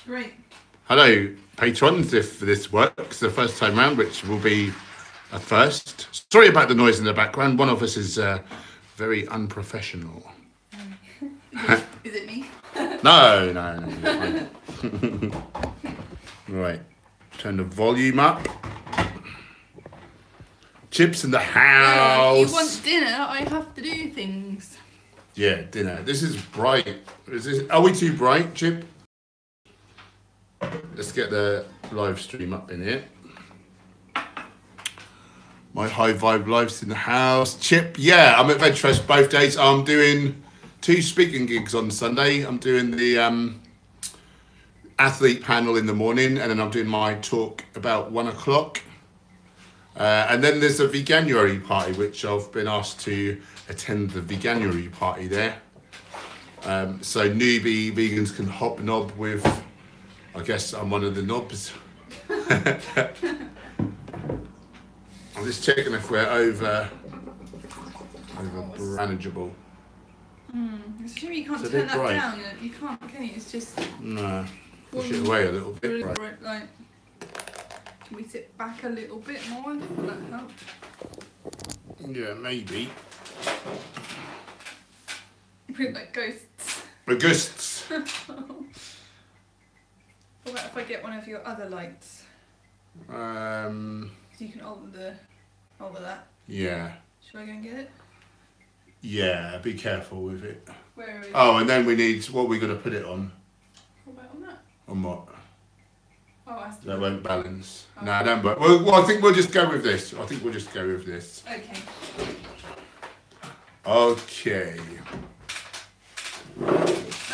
Great. Hello, patrons, if this works the first time round, which will be a first. Sorry about the noise in the background. One of us is very unprofessional. Is it me? No. Right, turn the volume up. Chips in the house. If you want dinner, I have to do things. Yeah, dinner. This is bright. Are we too bright, Chip? Let's get the live stream up in here. My high vibe live's in the house. Chip, yeah, I'm at VegFest both days. I'm doing 2 speaking gigs on Sunday. I'm doing the athlete panel in the morning, and then I'm doing my talk about 1 o'clock. And then there's a Veganuary party, which I've been asked to attend the Veganuary party there. So newbie vegans can hobnob with, I guess I'm one of the knobs. I'm just checking if we're over manageable. It's a shame you can't turn that down. You can't, can you? It's just... No. Push it away a little bit. Right. Like, can we sit back a little bit more? Will that help? Yeah, maybe. We look like ghosts. We're ghosts. What about if I get one of your other lights? So you can alter that. Yeah. Shall I go and get it? Yeah, be careful with it. Where is it? Oh, and then we need, what are we going to put it on? What about on that? On what? Oh, I see. That won't balance. Oh. No, don't. But well, I think we'll just go with this. Okay. Okay.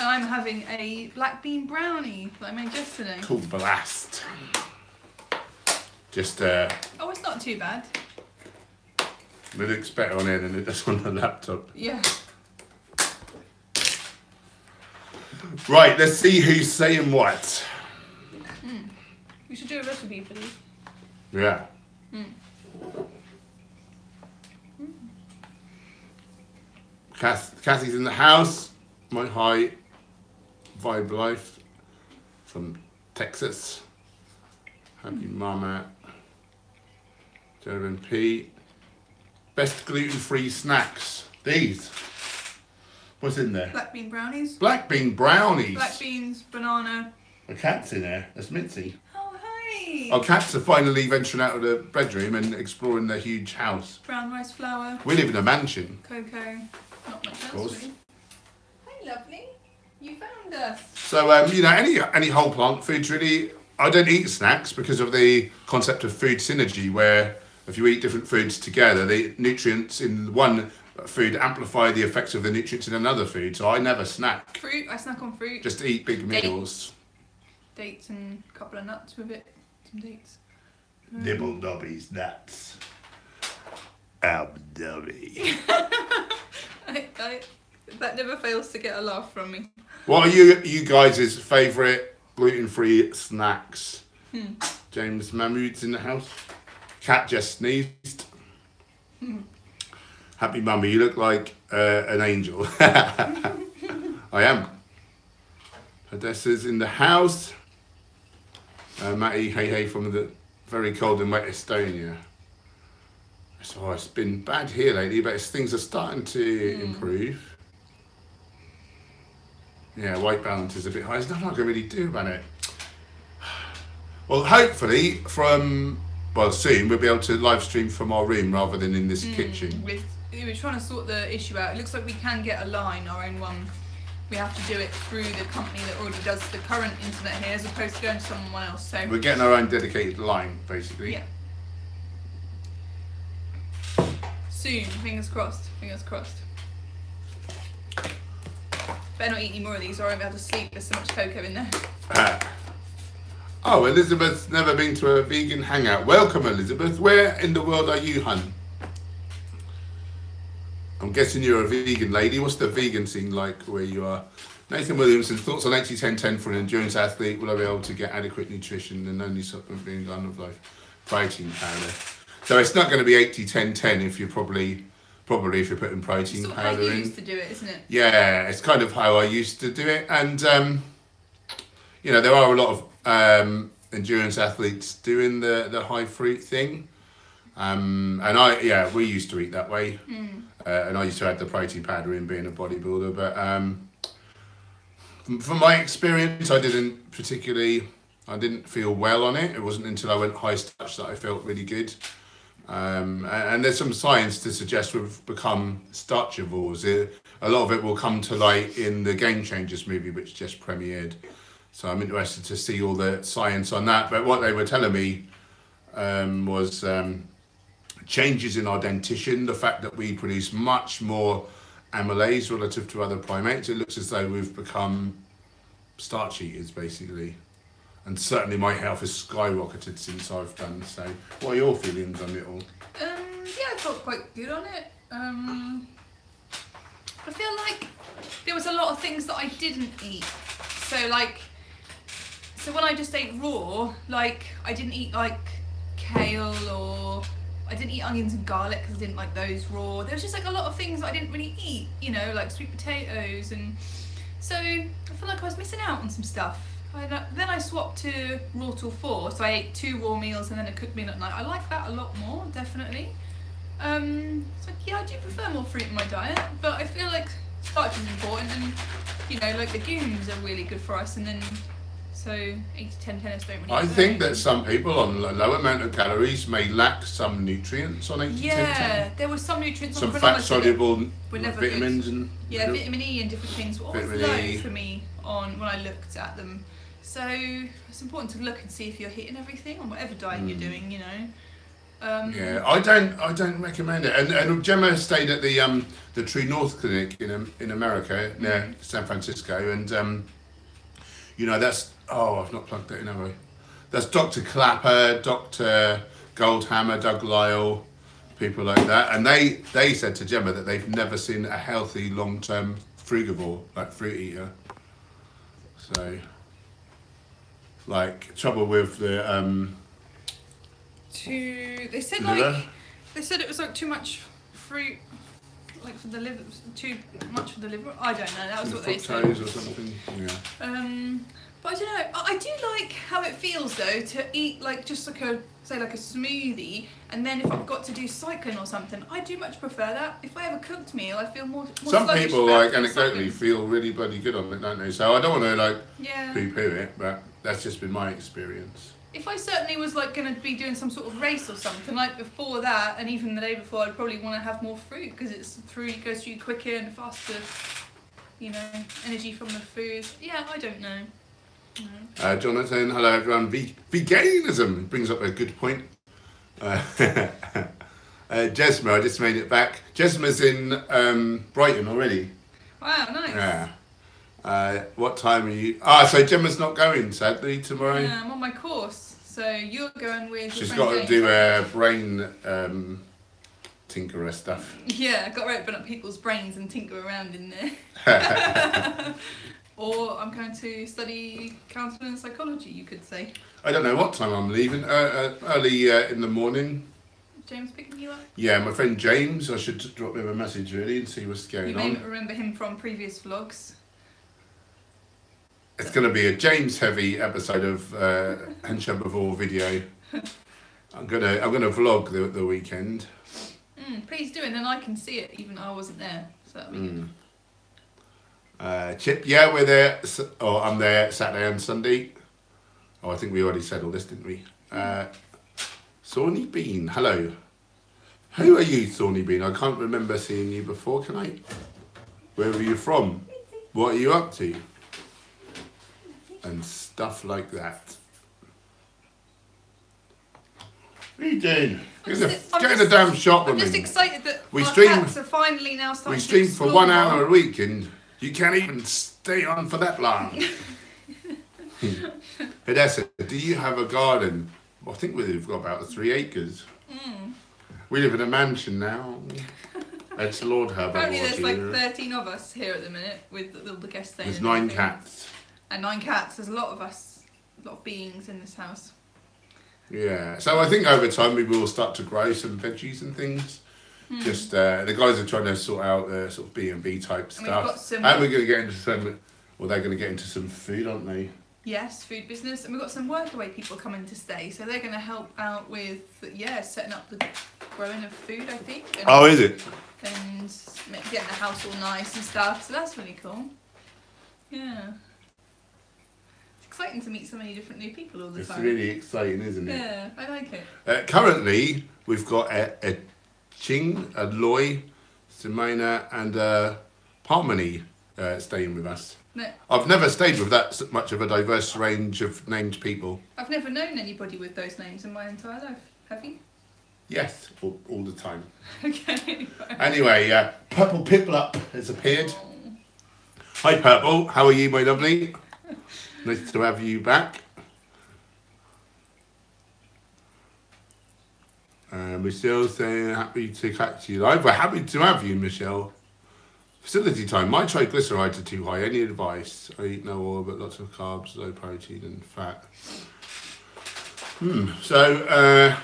I'm having a black bean brownie that I made yesterday. Called Blast. Just Oh, it's not too bad. it looks better on here than it does on the laptop. Yeah. Right, let's see who's saying what. We should do a recipe for these. Yeah. Kathy's in the house. My high vibe life from Texas. Happy Mama. Jeremy P. Best gluten-free snacks. These. What's in there? Black bean brownies. Black bean brownies. Black beans, banana. A cat's in there. That's Mitzi. Oh, hi. Our cats are finally venturing out of the bedroom and exploring their huge house. Brown rice flour. We live in a mansion. Cocoa. Not much else, course. really. Hi, lovely. You found us. So, any whole plant foods really. I don't eat snacks because of the concept of food synergy, where if you eat different foods together, the nutrients in one food amplify the effects of the nutrients in another food. So I never snack. Fruit. I snack on fruit. Just eat big meals. Dates and a couple of nuts with it. Some dates. Nibble nobbies nuts. Dobby. That never fails to get a laugh from me. What are you guys' favourite gluten-free snacks? James Mahmood's in the house. Cat just sneezed. Happy Mummy, you look like an angel. I am. Odessa's in the house. Matty, hey from the very cold and wet Estonia. So it's been bad here lately, but things are starting to improve. Yeah, white balance is a bit high. There's nothing I can really do about it. Well, hopefully soon we'll be able to live stream from our room rather than in this kitchen. We're trying to sort the issue out. It looks like we can get a line, our own one. We have to do it through the company that already does the current internet here, as opposed to going to someone else. So we're getting our own dedicated line, basically. Yeah. Soon, fingers crossed. Fingers crossed. Better not eat any more of these or I won't be able to sleep. There's so much cocoa in there. Oh, Elizabeth's never been to a vegan hangout. Welcome, Elizabeth. Where in the world are you, hun? I'm guessing you're a vegan lady. What's the vegan scene like where you are? Nathan Williamson, thoughts on 80-10-10 for an endurance athlete? Will I be able to get adequate nutrition and only supplement being gone of life? Protein powder. So it's not going to be 80-10-10 if you're probably if you're putting protein powder in. How you used to do it, isn't it? Yeah, it's kind of how I used to do it. And you know, there are a lot of endurance athletes doing the high fruit thing. And we used to eat that way. And I used to add the protein powder in being a bodybuilder. But from my experience, I didn't feel well on it. It wasn't until I went high starch that I felt really good. And there's some science to suggest we've become starchivores. A lot of it will come to light in the Game Changers movie, which just premiered. So I'm interested to see all the science on that. But what they were telling me was changes in our dentition, the fact that we produce much more amylase relative to other primates. It looks as though we've become starch eaters, basically. And certainly my health has skyrocketed since I've done so. What are your feelings on it all? Yeah, I felt quite good on it. I feel like there was a lot of things that I didn't eat. So when I just ate raw, like I didn't eat like kale, or I didn't eat onions and garlic because I didn't like those raw. There was just like a lot of things that I didn't really eat, you know, like sweet potatoes, and so I feel like I was missing out on some stuff. Then I swapped to raw till 4, so I ate 2 raw meals and then a cooked meal at night. I like that a lot more, definitely. So yeah, I do prefer more fruit in my diet, but I feel like starch is important, and you know, like legumes are really good for us, and then so 8 to 10 tennis don't really. I think that some people on a low amount of calories may lack some nutrients on 8 to 10. Yeah, there was some nutrients some on fat soluble vitamins good. and vitamin E and different things were always low for me on when I looked at them. So it's important to look and see if you're hitting everything on whatever diet you're doing, you know. Yeah, I don't recommend it. And Gemma stayed at the True North Clinic in America near San Francisco, and you know, that's I've not plugged that in, have I? That's Dr. Clapper, Dr. Goldhammer, Doug Lyle, people like that, and they said to Gemma that they've never seen a healthy long-term frugivore, like fruit eater. So, like trouble with the they said liver? like they said it was like too much fruit, like for the liver, too much for the liver. I don't know. That was what they said. Fructose or something. Yeah. But I don't know. I do like how it feels though to eat like just like a smoothie, and then if I've got to do cycling or something, I do much prefer that. If I have a cooked meal, I feel more Some sluggish people after like anecdotally cycling. feel really bloody good on it, don't they? So I don't want to poo-poo it, but that's just been my experience. If I certainly was like going to be doing some sort of race or something, like before that, and even the day before, I'd probably want to have more fruit because it goes through quicker and faster, you know, energy from the food. Yeah, I don't know. Jonathan, hello everyone. Veganism brings up a good point. Jesma, I just made it back. Jesma's in Brighton already. Wow, nice. Yeah. What time are you? So Gemma's not going, sadly, tomorrow. Yeah, I'm on my course. So you're going with. She's got to do her brain tinkerer stuff. Yeah, I've got to open up people's brains and tinker around in there. Or I'm going to study counselling and psychology, you could say. I don't know what time I'm leaving. Early in the morning. James picking you up? Yeah, my friend James. I should drop him a message really and see what's going on. You may remember him from previous vlogs. It's going to be a James heavy episode of Henshaw Before video. I'm gonna vlog the weekend. Please do, and then I can see it even though I wasn't there. So that'll be good. Chip, yeah, we're there. I'm there Saturday and Sunday. I think we already said all this, didn't we? Thorny Bean, hello. Who are you, Thorny Bean? I can't remember seeing you before, can I? Where are you from? What are you up to? And stuff like that. What are you doing? Get in the damn shop with me. I'm just excited that our cats are finally now starting to stream for 1 hour more. a week and you can't even stay on for that long. Hedessa, do you have a garden? Well, I think we've got about 3 acres. We live in a mansion now. It's Lord Herbert. Apparently there's like 13 of us here at the minute with all the guests staying. There's 9 cats. And 9 cats. There's a lot of us, a lot of beings in this house. Yeah, so I think over time we will start to grow some veggies and things. Just the guys are trying to sort out sort of B&B type stuff. And we're going to get into some. Well, they're going to get into some food, aren't they? Yes, food business, and we've got some workaway people coming to stay, so they're going to help out with setting up the growing of food, I think. And, Oh, is it? And getting the house all nice and stuff. So that's really cool. Yeah. It's exciting to meet so many different new people all the time. It's really exciting, isn't it? Yeah, I like it. Currently, we've got a Ching, a Loy, Simona, and Harmony staying with us. No, I've never stayed with that much of a diverse range of named people. I've never known anybody with those names in my entire life. Have you? Yes, all the time. Okay. Anyway, Purple Piplup has appeared. Oh. Hi Purple, how are you, my lovely? Nice to have you back. Michelle saying happy to catch you live. We're happy to have you, Michelle. Facility time. My triglycerides are too high. Any advice? I eat no oil but lots of carbs, low protein and fat. So,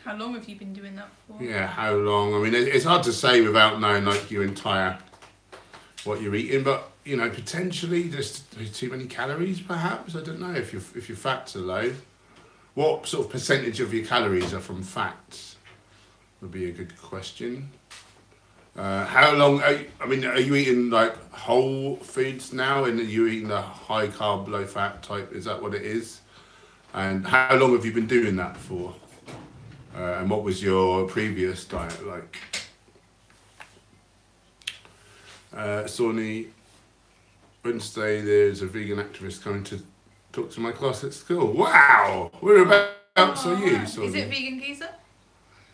How long have you been doing that for? yeah, how long? I mean, it's hard to say without knowing like your entire what you're eating, but you know, potentially there's too many calories. Perhaps I don't know if your fats are low. What sort of percentage of your calories are from fats? Would be a good question. How long? Are you eating like whole foods now, and are you eating the high carb, low fat type? Is that what it is? And how long have you been doing that for? And what was your previous diet like? Sawney, Wednesday there's a vegan activist coming to talk to my class at school. Wow! Whereabouts are you, Sawney? Is it Vegan Geezer?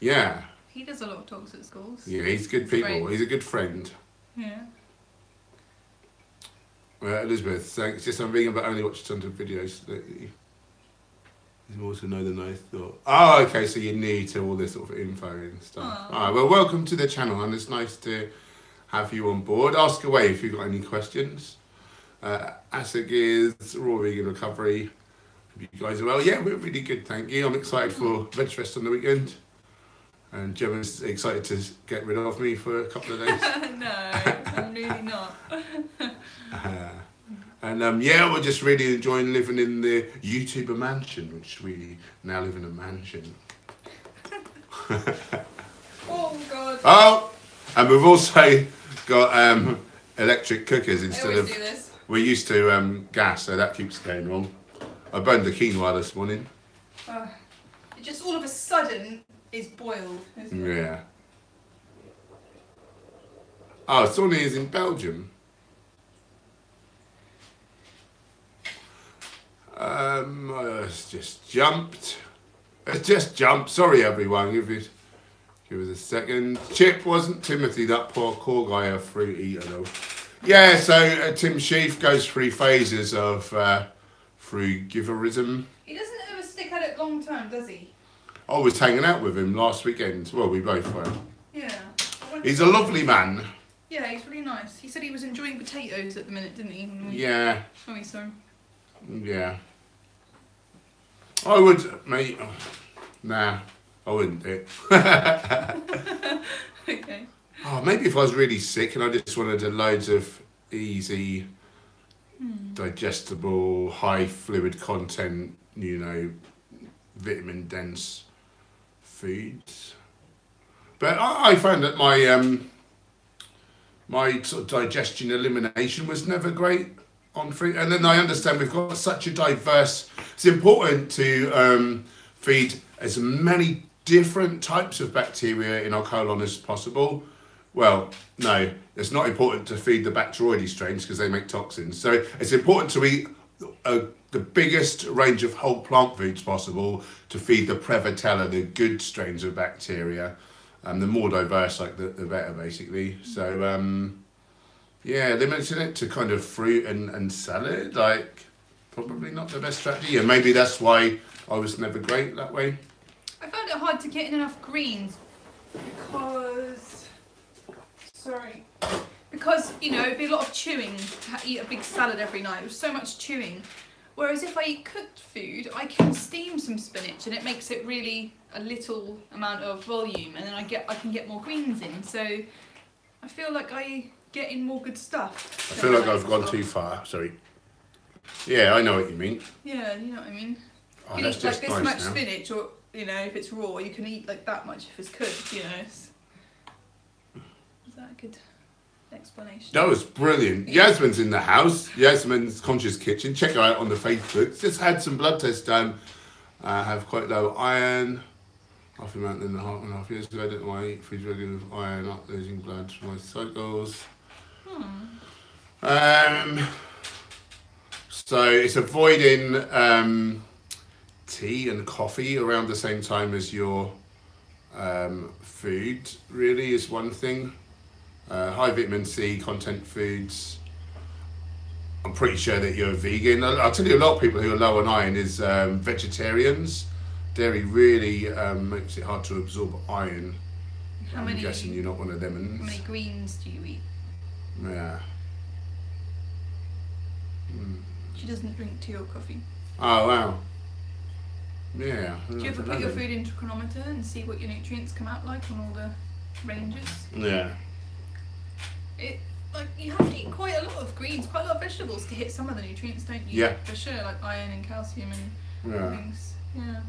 Yeah. He does a lot of talks at schools. Yeah, he's good people. Great. He's a good friend. Yeah. Elizabeth, thanks. Yes, I'm vegan, but only watch tons of videos lately. You also know the nice thought. Oh, okay, so you're new to all this sort of info and stuff. Aww. All right, well, welcome to the channel, and it's nice to have you on board. Ask away if you've got any questions. ASIC is Raw Vegan Recovery. Hope you guys are well. Yeah, we're really good, thank you. I'm excited for Veg Fest on the weekend. And Gemma's excited to get rid of me for a couple of days. No, I'm really not. Yeah, we're just really enjoying living in the YouTuber mansion, which we now live in a mansion. Oh, God. Oh, and we've also got electric cookers instead of. Do this. We're used to gas, so that keeps going wrong. I burned the quinoa this morning. It just all of a sudden is boiled, isn't it? Yeah. Oh, Sonny is in Belgium. It's just jumped. It's just jumped. Sorry, everyone. Give us a second. Chip, wasn't Timothy that poor guy a fruit eater though? Yeah. So Tim Sheaf goes through phases of frugivorism. He doesn't ever stick at it long term, does he? I was hanging out with him last weekend. Well, we both were. Yeah. He's a lovely man. Yeah, he's really nice. He said he was enjoying potatoes at the minute, didn't he? Yeah. Oh, he's sorry. Yeah. I would, mate. Nah, I wouldn't do it. Okay. Oh, maybe if I was really sick and I just wanted loads of easy, digestible, high fluid content, you know, vitamin dense foods. But I found that my sort of digestion elimination was never great on fruit. And then I understand we've got such a diverse. It's important to feed as many different types of bacteria in our colon as possible. Well, no, it's not important to feed the Bacteroides strains because they make toxins. So it's important to eat the biggest range of whole plant foods possible to feed the Prevotella, the good strains of bacteria. The more diverse, like the better, basically. So, yeah, limiting it to kind of fruit and salad, like, probably not the best strategy. And maybe that's why I was never great that way. I found it hard to get in enough greens because, you know, it'd be a lot of chewing to eat a big salad every night. It was so much chewing. Whereas if I eat cooked food, I can steam some spinach and it makes it really a little amount of volume, and then I can get more greens in. So I feel like I get in more good stuff. I feel like I've gone too far. Sorry. Yeah, I know what you mean. Yeah, you know what I mean. Oh, You can that's eat like just this nice much now. spinach, or you know, if it's raw, you can eat like that much if it's cooked. You know. Is that a good explanation? That was brilliant. Yasmin's in the house. Yasmin's Conscious Kitchen. Check her out on the Facebook. Just had some blood tests done. I have quite low iron. Half a mountain and a half years ago. I don't know why I eat food regularly with iron, not losing blood from my cycles. So it's avoiding tea and coffee around the same time as your food, really, is one thing. High vitamin C content foods. I'm pretty sure that you're a vegan. I'll tell you, a lot of people who are low on iron is vegetarians. Dairy really makes it hard to absorb iron. I'm guessing you're not one of them. How many greens do you eat? Yeah. She doesn't drink tea or coffee. Oh, wow. Yeah. Do you ever put your food into a chronometer and see what your nutrients come out like on all the ranges? Yeah. Like you have to eat quite a lot of greens, quite a lot of vegetables to hit some of the nutrients, don't you? Yeah. For sure, like iron and calcium and things. Yeah.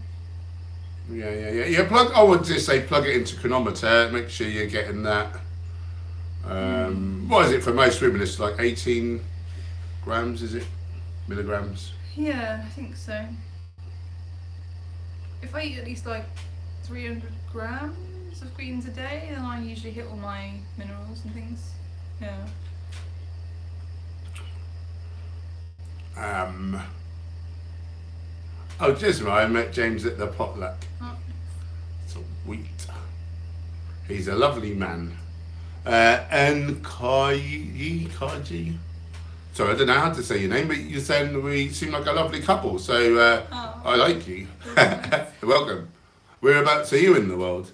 Yeah. I would just say plug it into chronometer. Make sure you're getting that. What is it for most women? It's like 18 grams, is it? Milligrams. Yeah, I think so. If I eat at least like 300 grams of greens a day, then I usually hit all my minerals and things. Yeah. Oh, just right. I met James at the potluck. Oh. Sweet. He's a lovely man. And Kaji. Sorry, I don't know how to say your name, but you're saying we seem like a lovely couple, so I like you. Welcome. Whereabouts are you in the world?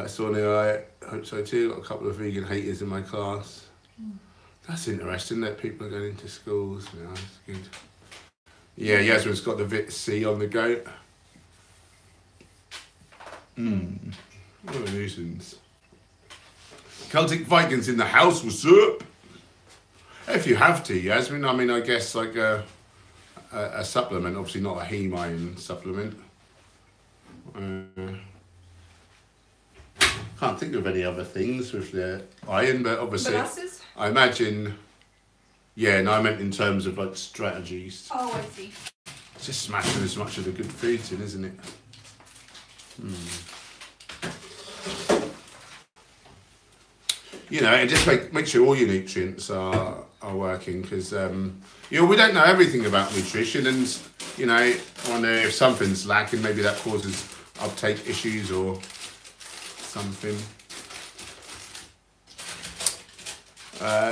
Sonia, I hope so too. Got a couple of vegan haters in my class. That's interesting that people are going into schools. Yeah, that's good. Yeah, Yasmin's got the Vit C on the go. What a nuisance. Celtic Vikings in the house, what's up? If you have to, Yasmin, I mean, I guess like a supplement, obviously not a heme iron supplement. Can't think of any other things with the iron, but obviously, Molasses? I imagine. Yeah, no, I meant in terms of like strategies. Oh, I see. It's just smashing as much of the good foods in, isn't it? You know, and just make sure all your nutrients are working, because you know, we don't know everything about nutrition, and you know, I wonder if something's lacking, maybe that causes uptake issues or something.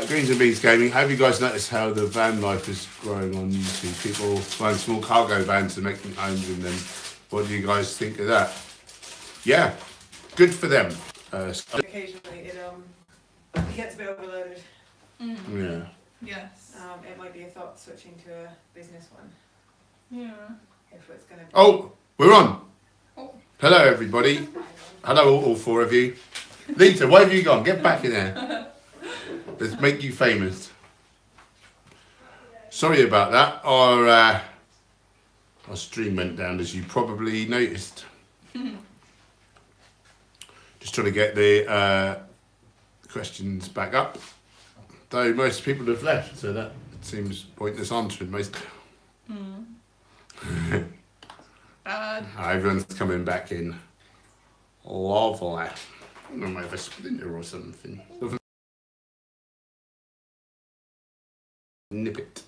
Greens and Beans Gaming, have you guys noticed how the van life is growing on YouTube? People buying small cargo vans and making homes in them. What do you guys think of that? Yeah, good for them. Occasionally it gets a bit overloaded. Yeah. Yes. It might be a thought switching to a business one Yeah. if it's going to be. Oh, we're on. Oh. Hello, everybody. Hello, all four of you. Lita, where have you gone? Get back in there. Let's make you famous. Sorry about that. Our stream went down, as you probably noticed. Just trying to get the questions back up. Though most people have left, so that seems pointless answering most. Bad. Everyone's coming back in. Lovely. I don't know, have a splinter or something. Nip it.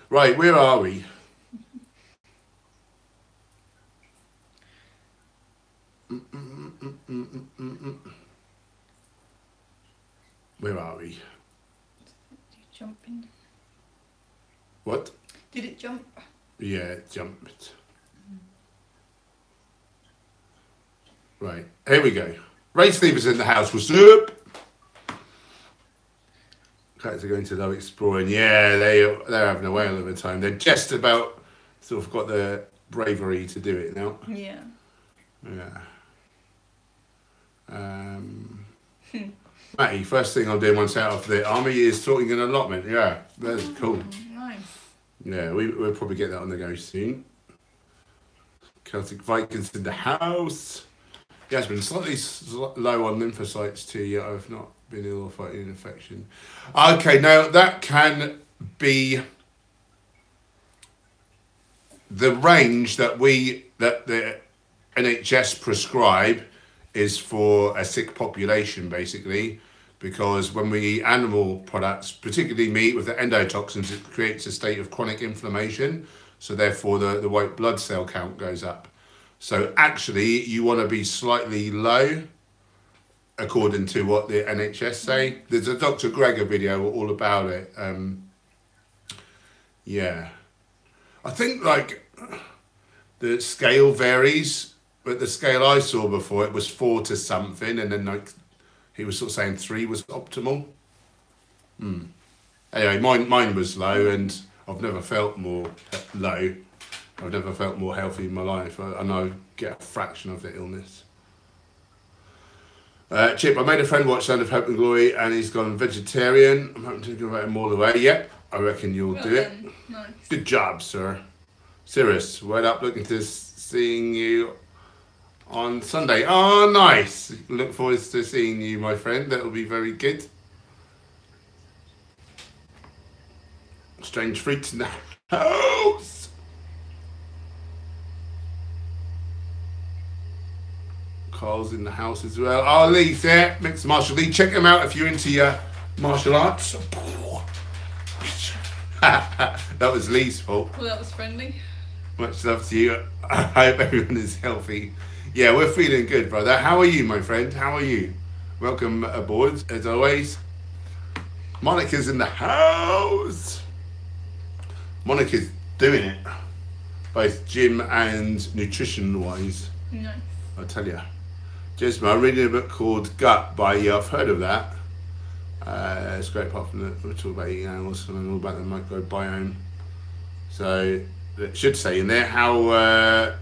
Right, where are we? Where are we? Did you jump in? What? Did it jump? Yeah, it jumped. Right, here we go. Race Leavers in the house. What's up? Cats are going to love exploring. Yeah, they're having a whale of a time. They're just about sort of got the bravery to do it now. Yeah. Yeah. Matty, first thing I'm doing once out of the army is sorting an allotment. Yeah, that's cool. Nice. Yeah, we'll probably get that on the go soon. Celtic Vikings in the house. Yeah, it's been slightly low on lymphocytes too. Yeah, I've not been ill or fighting an infection. Okay, now that can be the range that the NHS prescribe is for a sick population, basically, because when we eat animal products, particularly meat with the endotoxins, it creates a state of chronic inflammation. So therefore, the white blood cell count goes up. So actually, you want to be slightly low, according to what the NHS say. There's a Dr. Greger video all about it. Yeah. I think like the scale varies, but the scale I saw before, it was 4 to something, and then like he was sort of saying 3 was optimal. Anyway, mine was low, and I've never felt more low. I've never felt more healthy in my life. I know I get a fraction of the illness. Chip, I made a friend watch Land of Hope and Glory, and he's gone vegetarian. I'm hoping to give him all the way. Yep, I reckon you'll do it. Nice. Good job, sir. Cyrus, well up, looking to seeing you on Sunday. Oh, nice. Look forward to seeing you, my friend. That'll be very good. Strange freaks in the house. Carl's in the house as well. Oh, Lee's there. Mixed martial Lee. Check him out if you're into your martial arts. That was Lee's fault. Well, that was friendly. Much love to you. I hope everyone is healthy. Yeah, we're feeling good, brother. How are you, my friend? How are you? Welcome aboard, as always. Monica's in the house. Monica's doing it, both gym and nutrition-wise. No. I'll tell you. Jesma, I'm reading a book called Gut by, I've heard of that. It's great apart from that we're talking about eating animals and all about the microbiome. So it should say in there how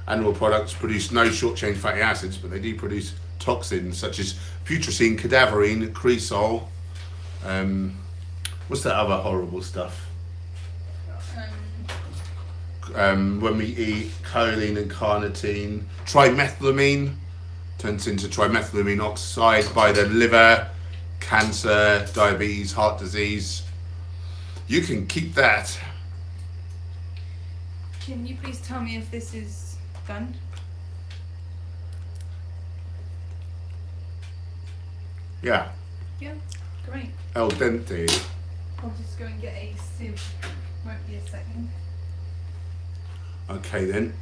animal products produce no short-chain fatty acids, but they do produce toxins such as putrescine, cadaverine, cresol. What's that other horrible stuff? When we eat choline and carnitine, trimethylamine turns into trimethylamine oxide by the liver, cancer, diabetes, heart disease. You can keep that. Can you please tell me if this is done? Yeah. Yeah, great. El dente. I'll just go and get a sieve. Won't be a second. Okay then.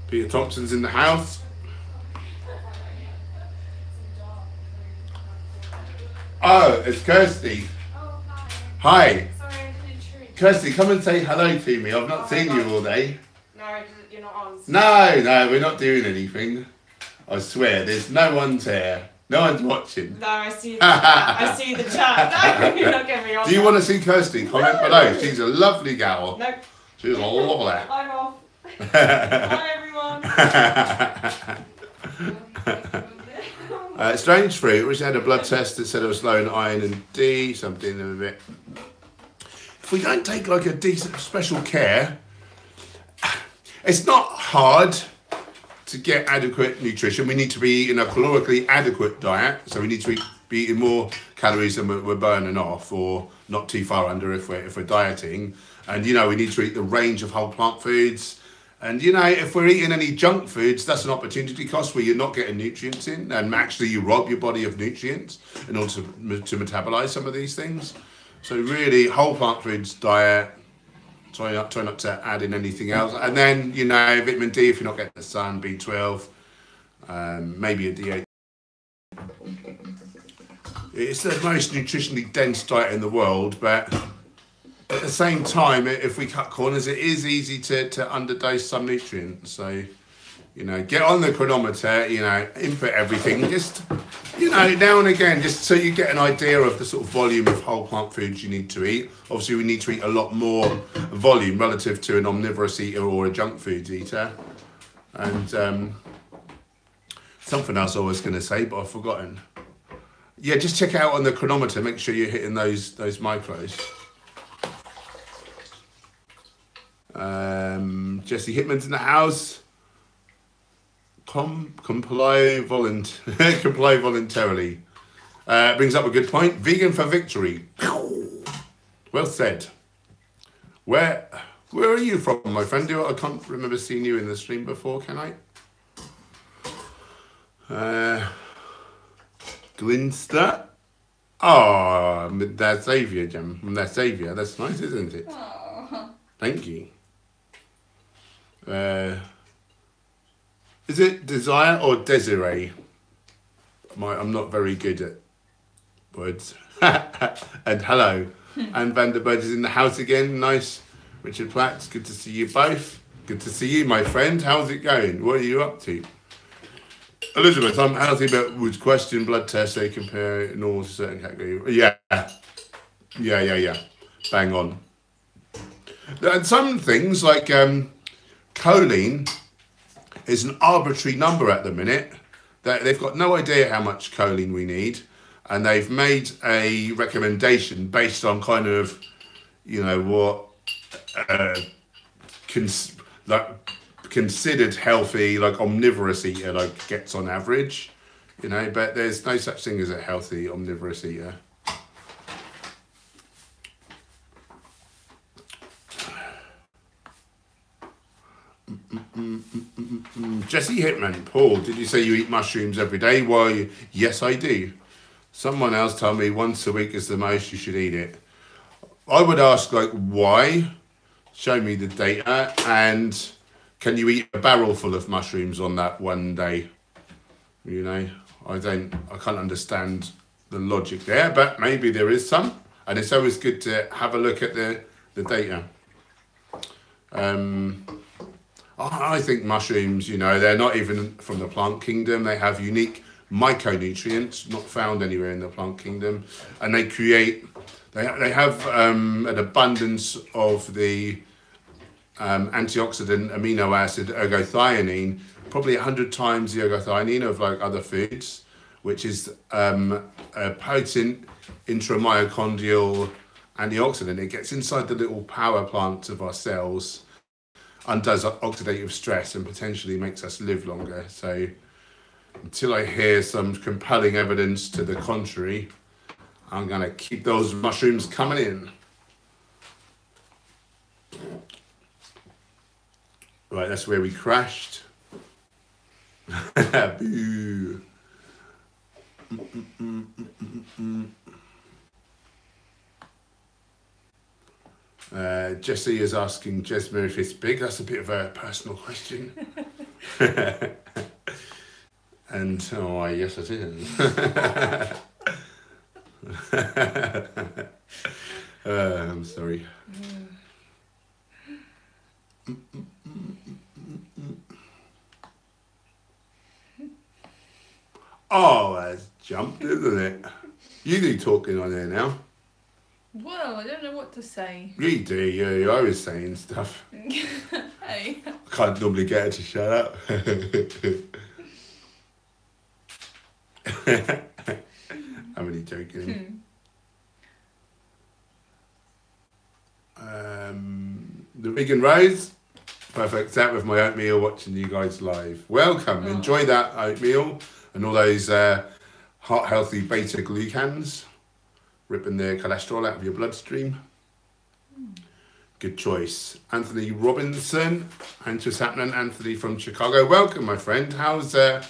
Peter Thompson's in the house. Oh, it's Kirsty. Oh, hi. Hi. Sorry, I didn't intrude. Kirsty, come and say hello to me. I've not seen you all day. No, you're not on. No, we're not doing anything. I swear, there's no one's here. No one's watching. No, I see the chat. I see the chat. No, you're not getting me on. Do you want to see Kirsty? Comment below. She's a lovely gal. Nope. She's lovely. I'm off. Bye, everyone. Strange fruit. We had a blood test that said I was low in iron and D, so I'm dealing with it. If we don't take like a decent special care, it's not hard to get adequate nutrition. We need to be eating a calorically adequate diet, so we need to be eating more calories than we're burning off, or not too far under if we're dieting. And we need to eat the range of whole plant foods. And if we're eating any junk foods, that's an opportunity cost where you're not getting nutrients in, and actually you rob your body of nutrients in order to metabolize some of these things. So really, whole plant foods diet. Try not to add in anything else. And then vitamin D if you're not getting the sun, B12, maybe a D8. It's the most nutritionally dense diet in the world, but at the same time, if we cut corners, it is easy to underdose some nutrients. So, get on the chronometer, input everything, just, now and again, just so you get an idea of the sort of volume of whole plant foods you need to eat. Obviously, we need to eat a lot more volume relative to an omnivorous eater or a junk food eater. And something else I was going to say, but I've forgotten. Yeah, just check out on the chronometer, make sure you're hitting those micros. Jesse Hitman's in the house. Comply voluntarily. Brings up a good point. Vegan for victory. Well said. Where are you from, my friend? I can't remember seeing you in the stream before, can I? Glinster. Oh, that's Xavier, Jim. That's Xavier. That's nice, isn't it? Aww. Thank you. Is it Desire or Desiree? I'm not very good at words. And hello. Anne Vanderberg is in the house again. Nice. Richard Platt, good to see you both. Good to see you, my friend. How's it going? What are you up to? Elizabeth, I'm healthy but would question blood tests they compare in all to certain category. Yeah. Bang on. And some things like choline is an arbitrary number at the minute. They've got no idea how much choline we need, and they've made a recommendation based on kind of, what considered healthy, like omnivorous eater gets on average, but there's no such thing as a healthy omnivorous eater. Jesse Hitman, Paul, did you say you eat mushrooms every day? Why, yes, I do. Someone else told me once a week is the most you should eat it. I would ask, why? Show me the data, and can you eat a barrel full of mushrooms on that one day? I can't understand the logic there, but maybe there is some, and it's always good to have a look at the data. I think mushrooms, they're not even from the plant kingdom. They have unique micronutrients not found anywhere in the plant kingdom, and they have an abundance of the antioxidant amino acid ergothioneine, probably 100 times the ergothioneine of other foods, which is a potent intramyocardial antioxidant. It gets inside the little power plants of our cells, undoes oxidative stress, and potentially makes us live longer. So until I hear some compelling evidence to the contrary, I'm going to keep those mushrooms coming in. Right, that's where we crashed. Boo. Jesse is asking Jesmer if it's big. That's a bit of a personal question. And yes, it is. I'm sorry. Oh, that's jumped, isn't it? You do talking on there now. Well, I don't know what to say. You do, you're always saying stuff. Hey. I can't normally get her to shut up. I'm only joking. The vegan rose. Perfect. Sat with my oatmeal watching you guys live. Welcome. Oh. Enjoy that oatmeal and all those heart healthy beta glucans, ripping the cholesterol out of your bloodstream. Good choice. Anthony Robinson. And what's happening? Anthony from Chicago. Welcome, my friend. How's it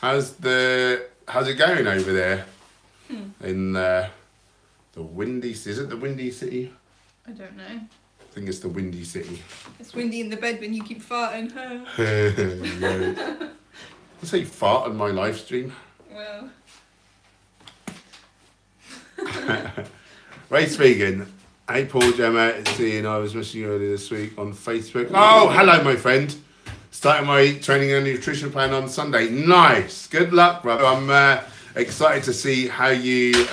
going over there? In the windy, is it the Windy City? I don't know. I think it's the Windy City. It's windy in the bed when you keep farting. I say fart on my live stream. Well. Race Vegan. Hey Paul, Gemma, seeing I was missing you earlier this week on Facebook. Oh, hello my friend. Starting my training and nutrition plan on Sunday. Nice. Good luck, brother. I'm excited to see how you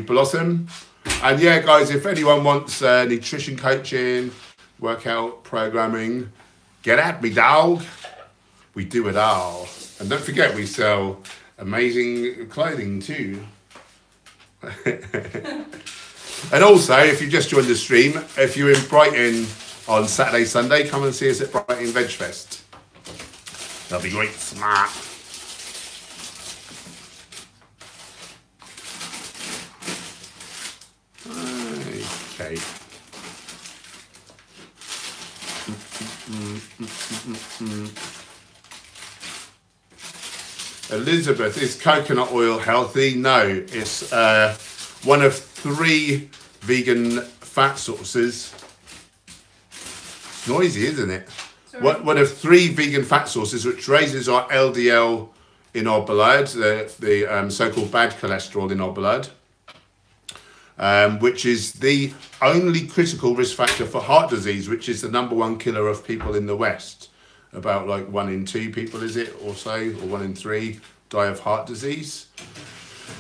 blossom. And yeah, guys, if anyone wants nutrition coaching, workout programming, get at me, dog. We do it all. And don't forget, we sell amazing clothing too. And also, if you just joined the stream, if you're in Brighton on Saturday, Sunday. Come and see us at Brighton Veg Fest. That'll be great. Smart. Okay. Elizabeth, is coconut oil healthy? No, it's one of 3 vegan fat sources. It's noisy, isn't it? One of 3 vegan fat sources, which raises our LDL in our blood, the so-called bad cholesterol in our blood, which is the only critical risk factor for heart disease, which is the #1 killer of people in the West. About like 1 in 2 people, is it, or so, or 1 in 3 die of heart disease.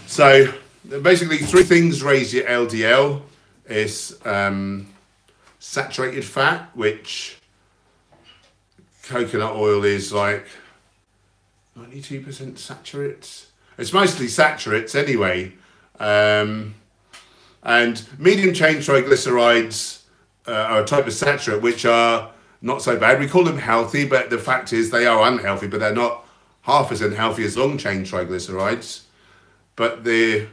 So basically 3 things raise your LDL. Is saturated fat, which coconut oil is like 92% saturates. It's mostly saturates anyway. And medium chain triglycerides are a type of saturate which are not so bad. We call them healthy, but the fact is they are unhealthy, but they're not half as unhealthy as long chain triglycerides. But the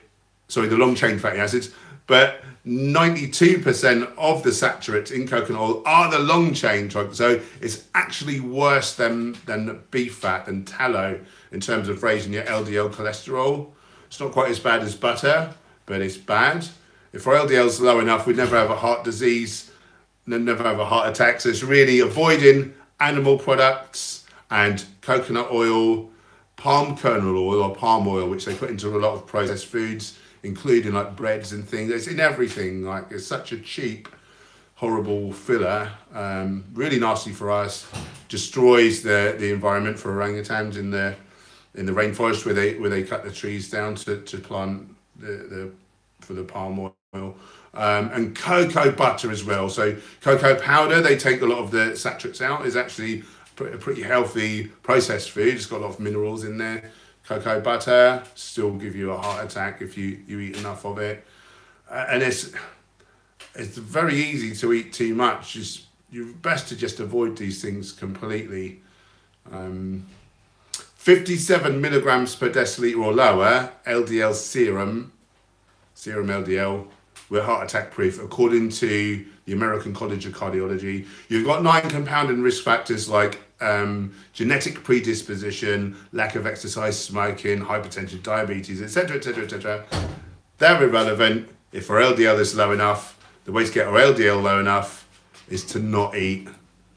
long chain fatty acids. But 92% of the saturates in coconut oil are the long chain triglycerides. So it's actually worse than beef fat and tallow in terms of raising your LDL cholesterol. It's not quite as bad as butter, but it's bad. If our LDL is low enough, we'd never have a heart disease, never have a heart attack. So it's really avoiding animal products and coconut oil, palm kernel oil or palm oil, which they put into a lot of processed foods, including like breads and things. It's in everything. Like, it's such a cheap, horrible filler. Really nasty for us. Destroys the environment for orangutans in the rainforest where they cut the trees down to plant for the palm oil. And cocoa butter as well. So cocoa powder, they take a lot of the saturates out. Is actually a pretty healthy processed food. It's got a lot of minerals in there. Cocoa butter still give you a heart attack if you eat enough of it. And it's very easy to eat too much. You're best to just avoid these things completely. 57 milligrams per deciliter or lower LDL serum LDL, we're heart attack proof, according to the American College of Cardiology. You've got 9 compounding risk factors like genetic predisposition, lack of exercise, smoking, hypertension, diabetes, etc., etc., etc. They're irrelevant. If our LDL is low enough, the way to get our LDL low enough is to not eat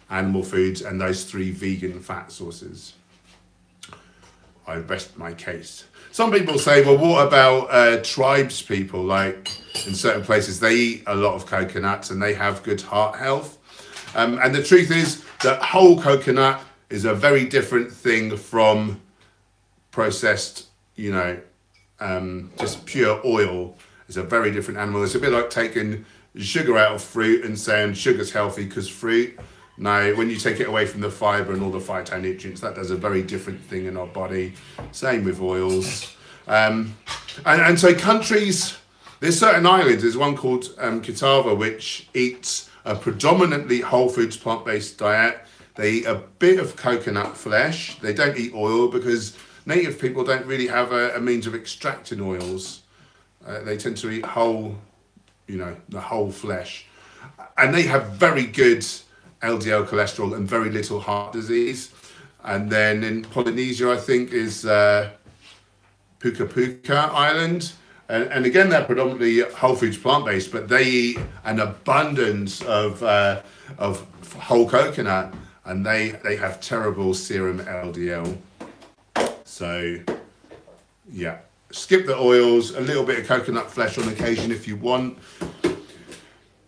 animal foods and those 3 vegan fat sources. I rest my case. Some people say, well, what about tribes people? Like in certain places, they eat a lot of coconuts and they have good heart health. And the truth is that whole coconut is a very different thing from processed, just pure oil. It's a very different animal. It's a bit like taking sugar out of fruit and saying sugar's healthy because fruit. No, when you take it away from the fibre and all the phytonutrients, that does a very different thing in our body. Same with oils. And so countries, there's certain islands, there's one called Kitava, which eats a predominantly whole foods plant-based diet. They eat a bit of coconut flesh. They don't eat oil because native people don't really have a means of extracting oils. They tend to eat whole, the whole flesh. And they have very good LDL cholesterol and very little heart disease. And then in Polynesia, I think, is Puka Puka Island. And again, they're predominantly whole foods plant-based, but they eat an abundance of whole coconut, and they have terrible serum LDL. So, yeah, skip the oils, a little bit of coconut flesh on occasion if you want.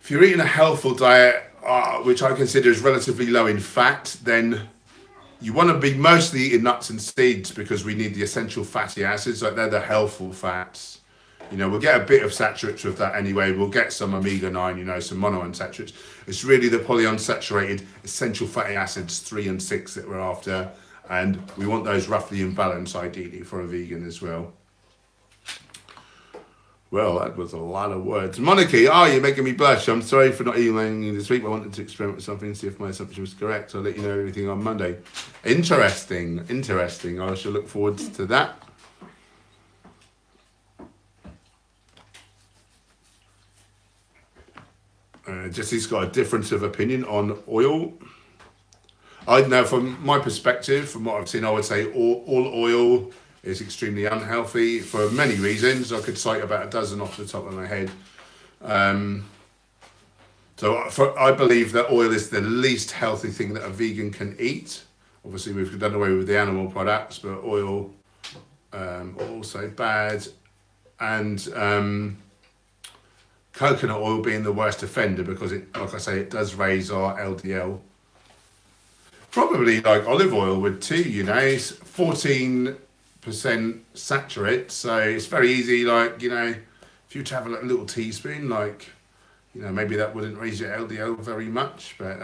If you're eating a healthful diet, which I consider is relatively low in fat, then you want to be mostly eating nuts and seeds because we need the essential fatty acids, like they're the healthful fats. We'll get a bit of saturates with that anyway. We'll get some omega-9, some monounsaturates. It's really the polyunsaturated essential fatty acids 3 and 6 that we're after, and we want those roughly in balance ideally for a vegan as well. Well, that was a lot of words. Monarchy, you're making me blush. I'm sorry for not emailing you this week. I wanted to experiment with something and see if my assumption was correct. I'll let you know everything on Monday. Interesting. I shall look forward to that. Jesse's got a difference of opinion on oil. I know from my perspective, from what I've seen, I would say all oil is extremely unhealthy for many reasons. I could cite about a dozen off the top of my head. I believe that oil is the least healthy thing that a vegan can eat. Obviously, we've done away with the animal products, but oil also bad. And coconut oil being the worst offender because it, like I say, it does raise our LDL. Probably like olive oil would too, it's 14% saturate, so it's very easy, if you were to have a little teaspoon, maybe that wouldn't raise your LDL very much, but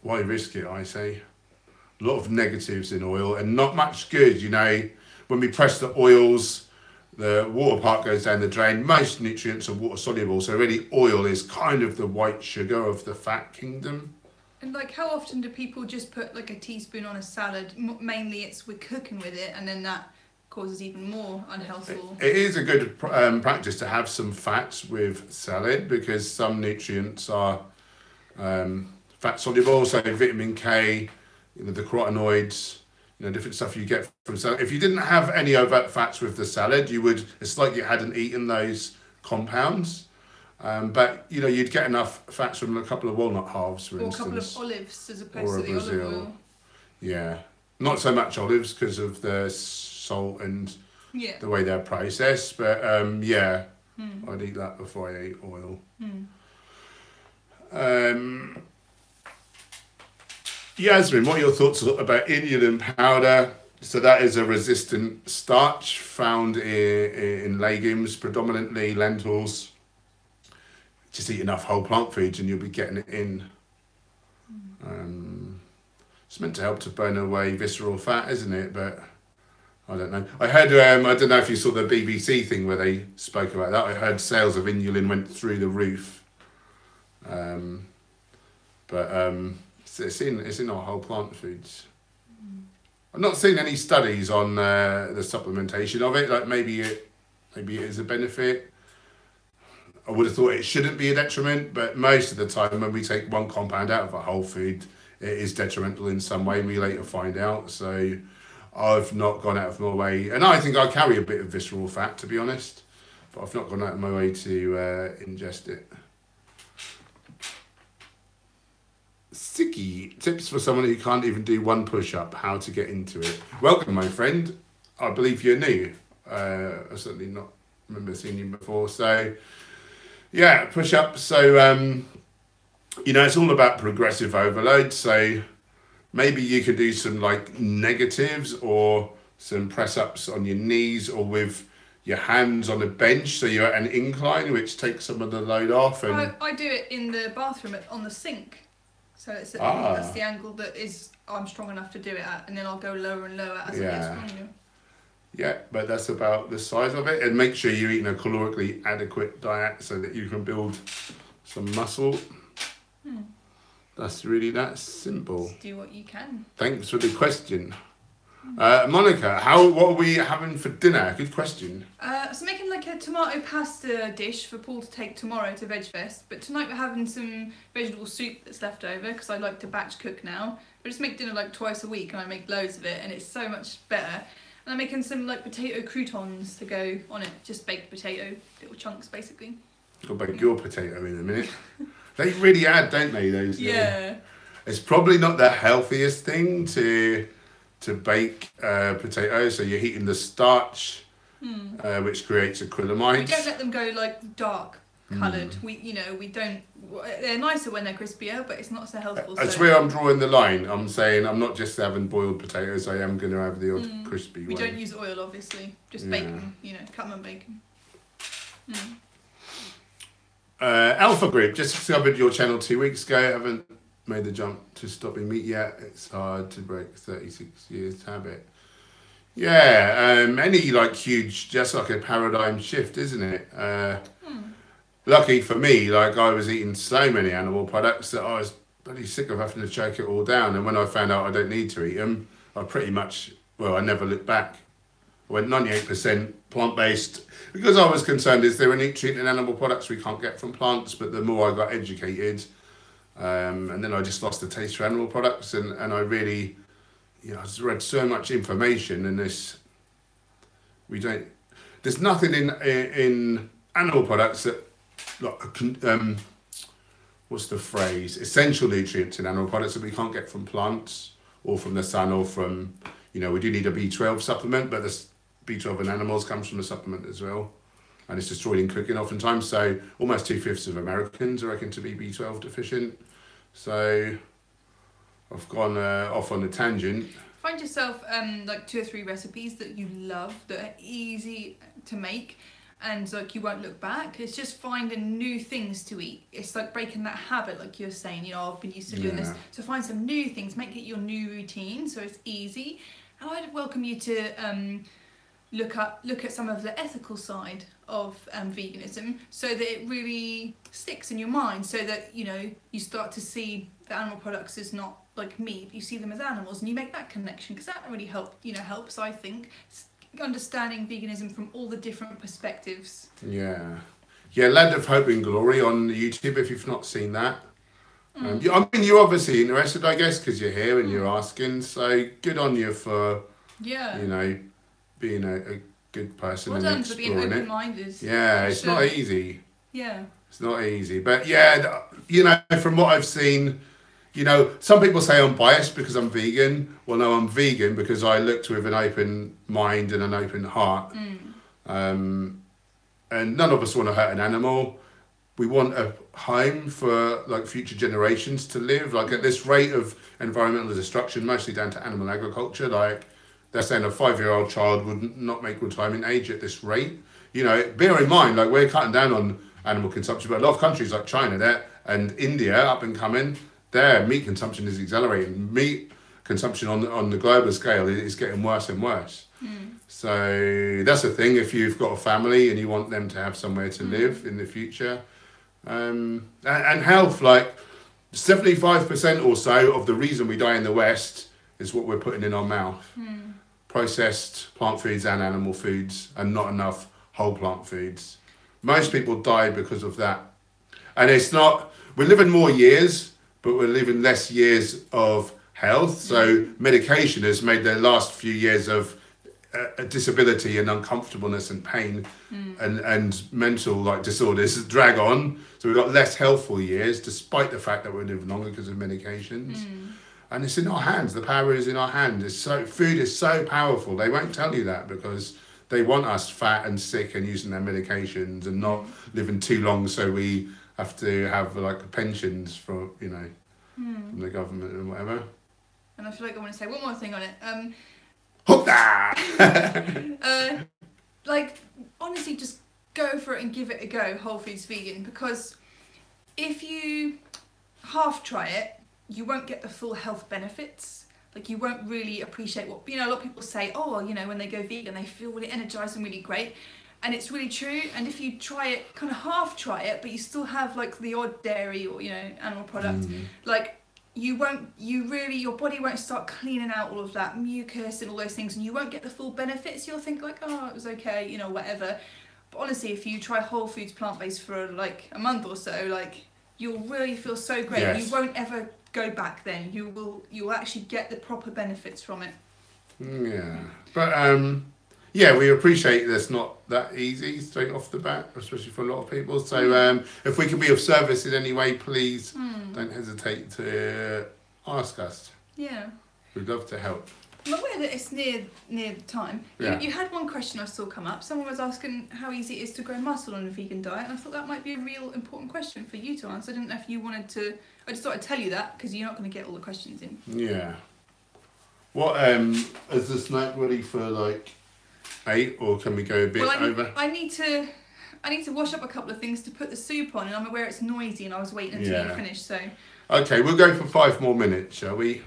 why risk it, I say. A lot of negatives in oil and not much good, when we press the oils, the water part goes down the drain. Most nutrients are water soluble, so really oil is kind of the white sugar of the fat kingdom. And how often do people just put a teaspoon on a salad? Mainly it's we're cooking with it, and then that causes even more unhealthful. It is a good practice to have some fats with salad because some nutrients are fat soluble, so vitamin K, the carotenoids, different stuff you get from salad. If you didn't have any overt fats with the salad, it's like you hadn't eaten those compounds. But you'd get enough fats from a couple of walnut halves, for instance. Or a couple of olives as opposed to the olive oil. Yeah, not so much olives because of the salt and the way they're processed. But I'd eat that before I ate oil. Yasmin, what are your thoughts about inulin powder? So that is a resistant starch found in legumes, predominantly lentils. Just eat enough whole plant foods and you'll be getting it in. It's meant to help to burn away visceral fat, isn't it? But I don't know. I heard, I don't know if you saw the BBC thing where they spoke about that. I heard sales of inulin went through the roof. It's in our whole plant foods. I've not seen any studies on the supplementation of it. Maybe it is a benefit. I would have thought it shouldn't be a detriment, but most of the time when we take one compound out of a whole food, it is detrimental in some way. We later find out. So I've not gone out of my way, and I think I carry a bit of visceral fat, to be honest, but I've not gone out of my way to ingest it. Sicky, tips for someone who can't even do one push-up, how to get into it. Welcome, my friend. I believe you're new. I certainly not remember seeing you before. So, yeah, push-ups. So, it's all about progressive overload. So maybe you could do some negatives or some press-ups on your knees or with your hands on a bench. So you're at an incline, which takes some of the load off. And I do it in the bathroom on the sink. So that's the angle that I'm strong enough to do it at, and then I'll go lower and lower as I get stronger. Yeah, but that's about the size of it. And make sure you're eating a calorically adequate diet so that you can build some muscle. That's really that simple. Just do what you can. Thanks for the question. Monica, what are we having for dinner? Good question. So making a tomato pasta dish for Paul to take tomorrow to VegFest, but tonight we're having some vegetable soup that's left over because I like to batch cook now. I just make dinner twice a week and I make loads of it and it's so much better. And I'm making some potato croutons to go on it, just baked potato, little chunks basically. I'll bake your potato in a minute. They really add, don't they? Those. Yeah. It's probably not the healthiest thing to bake potatoes, so you're heating the starch, which creates acrylamide. We don't let them go dark coloured. We don't. They're nicer when they're crispier, but it's not so healthful. That's where I'm drawing the line. I'm saying I'm not just having boiled potatoes. I am going to have the odd crispy one. We don't use oil, obviously. Just bake them. Cut them and bake them. Alpha Group just discovered your channel 2 weeks ago. Haven't made the jump to stopping meat yet. It's hard to break 36 years habit. Yeah, any like huge, just like a paradigm shift, isn't it? Lucky for me, like I was eating so many animal products that I was bloody sick of having to choke it all down. And when I found out I don't need to eat them, I pretty much, well, I never looked back. I went 98% plant-based because I was concerned, is there a nutrient in animal products we can't get from plants? But the more I got educated, and then I just lost the taste for animal products, and I really, I just read so much information, and there's nothing in animal products that, like, what's the phrase? Essential nutrients in animal products that we can't get from plants or from the sun or from, we do need a B12 supplement, but the B12 in animals comes from the supplement as well. And it's destroyed in cooking oftentimes. So almost 2/5 of Americans are reckoned to be B12 deficient. So I've gone off on a tangent. Find yourself like 2 or 3 recipes that you love, that are easy to make, and like you won't look back. It's just finding new things to eat. It's like breaking that habit, like you're saying, I've been used to doing this. So find some new things, make it your new routine so it's easy. And I'd welcome you to look at some of the ethical side of veganism, so that it really sticks in your mind, so that you start to see the animal products as not like meat, you see them as animals, and you make that connection, because that really helps, I think, understanding veganism from all the different perspectives. Yeah, Land of Hope and Glory on YouTube, if you've not seen that. I mean, you're obviously interested, I guess, because you're here and you're asking, so good on you for being a good person. Well and done for being open-minded. Yeah, it's not easy. Yeah. It's not easy. But from what I've seen, some people say I'm biased because I'm vegan. Well, no, I'm vegan because I looked with an open mind and an open heart. And none of us want to hurt an animal. We want a home for like future generations to live. Like at this rate of environmental destruction, mostly down to animal agriculture, like they're saying a 5-year-old child would not make retirement age at this rate. Bear in mind, like we're cutting down on animal consumption, but a lot of countries like China and India, up and coming, their meat consumption is accelerating. Meat consumption on the global scale is getting worse and worse. So that's the thing. If you've got a family and you want them to have somewhere to live in the future, and health, like 75% or so of the reason we die in the West is what we're putting in our mouth. Processed plant foods and animal foods, and not enough whole plant foods. Most people die because of that. And it's not, we're living more years, but we're living less years of health. So medication has made the last few years of disability and uncomfortableness and pain and mental like disorders drag on. So we've got less healthful years, despite the fact that we're living longer because of medications. And it's in our hands. The power is in our hands. Food is so powerful. They won't tell you that because they want us fat and sick and using their medications and not living too long, so we have to have like pensions from from the government and whatever. And I feel like I want to say one more thing on it. Like honestly, just go for it and give it a go. Whole Foods Vegan, because if you half try it, you won't get the full health benefits. Like you won't really appreciate what, a lot of people say, when they go vegan, they feel really energized and really great. And it's really true. And if you try it, kind of half try it, but you still have like the odd dairy or, animal product, like your body won't start cleaning out all of that mucus and all those things, and you won't get the full benefits. You'll think like, it was okay, whatever. But honestly, if you try whole foods plant-based for like a month or so, like you'll really feel so great. Yes. You won't ever go back then. You'll actually get the proper benefits from it. Yeah. But we appreciate that's not that easy straight off the bat, especially for a lot of people. So if we can be of service in any way, please don't hesitate to ask us. Yeah. We'd love to help. I'm aware that it's near the time. Yeah. You had one question I saw come up. Someone was asking how easy it is to grow muscle on a vegan diet, and I thought that might be a real important question for you to answer. I didn't know if you wanted to. I just thought I'd tell you that because you're not going to get all the questions in. Yeah. What is the snack ready for like 8, or can we go a bit over? I need to wash up a couple of things to put the soup on, and I'm aware it's noisy, and I was waiting until you finish. So. Okay, we'll go for 5 more minutes, shall we?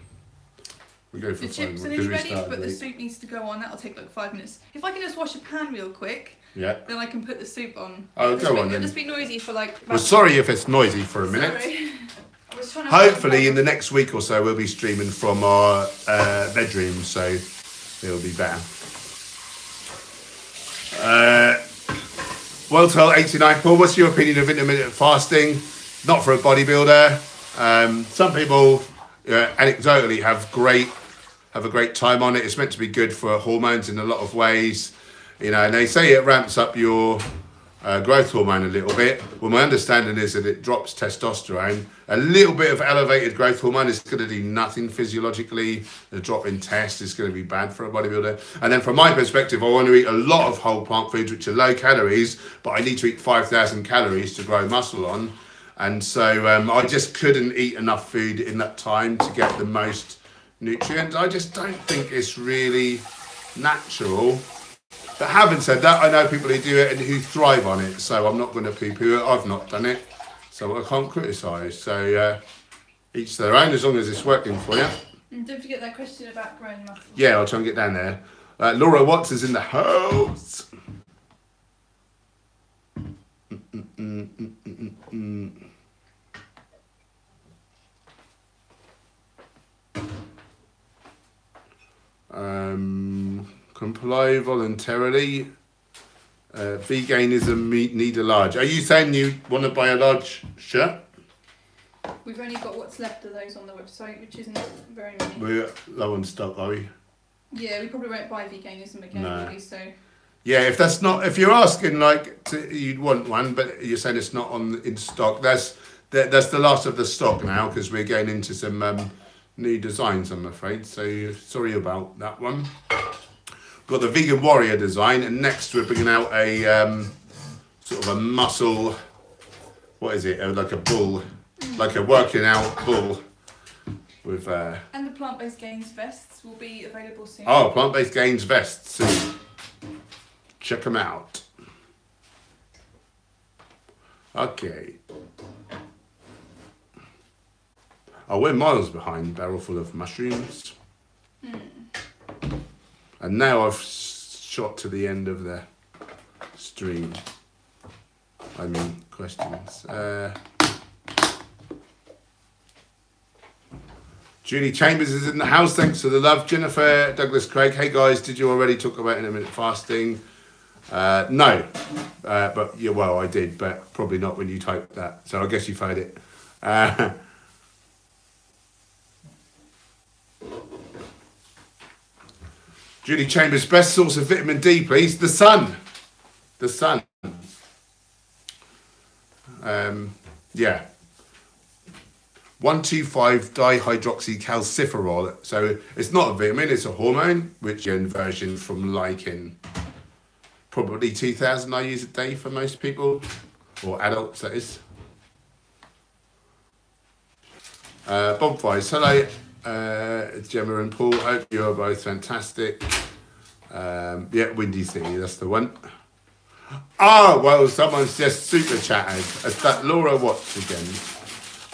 We go for The 5 chips are because nearly we ready, started but the late. soup needs to go on. That'll take like 5 minutes. If I can just wash a pan real quick, Yeah. then I can put the soup on. Oh, go on It'll then. just be noisy for like. We're sorry if it's noisy for a minute. Sorry. I was trying to Hopefully, in the next week or so, we'll be streaming from our bedroom, so it'll be better. Well, 89. Paul, what's your opinion of intermittent fasting? Not for a bodybuilder. Some people anecdotally have a great time on it. It's meant to be good for hormones in a lot of ways, and they say it ramps up your growth hormone a little bit. Well, my understanding is that it drops testosterone. A little bit of elevated growth hormone is going to do nothing physiologically. The drop in test is going to be bad for a bodybuilder. And then from my perspective, I want to eat a lot of whole plant foods, which are low calories, but I need to eat 5,000 calories to grow muscle on. And so I just couldn't eat enough food in that time to get the most nutrients. I just don't think it's really natural. But having said that, I know people who do it and who thrive on it, so I'm not going to poo-poo it. I've not done it, so I can't criticise. So each their own, as long as it's working for you. And don't forget that question about growing muscle. Yeah, I'll try and get down there. Laura Watts is in the house. Comply voluntarily. Veganism need a large. Are you saying you want to buy a large shirt? We've only got what's left of those on the website, which isn't very many. We're low on stock, are we? Yeah, we probably won't buy veganism again, No. really, so. Yeah, if you're asking you'd want one, but you're saying it's not in stock. That's the last of the stock now because we're getting into some new designs, I'm afraid. So sorry about that one. Got the vegan warrior design, and next we're bringing out a sort of a muscle. What is it? Like a bull, like a working out bull with. And the plant-based gains vests will be available soon. Oh, plant-based gains vests soon. Check them out. Okay. Oh, we're miles behind. Barrel full of mushrooms. And now I've shot to the end of the stream. I mean, questions. Julie Chambers is in the house. Thanks for the love. Jennifer Douglas Craig. Hey guys, did you already talk about intermittent fasting? No. But yeah, well, I did, but probably not when you typed that. So I guess you've heard it. Julie Chambers, best source of vitamin D, please. The sun. The sun. Yeah. 1,2,5-dihydroxycalciferol. So it's not a vitamin, it's a hormone, which is a version from lichen. Probably 2,000 I use a day for most people, or adults, that is. Bonfires, hello. Gemma and Paul, hope you are both fantastic. Yeah, Windy City, that's the one. Oh, well, someone's just super chatted. Is that Laura Watts again?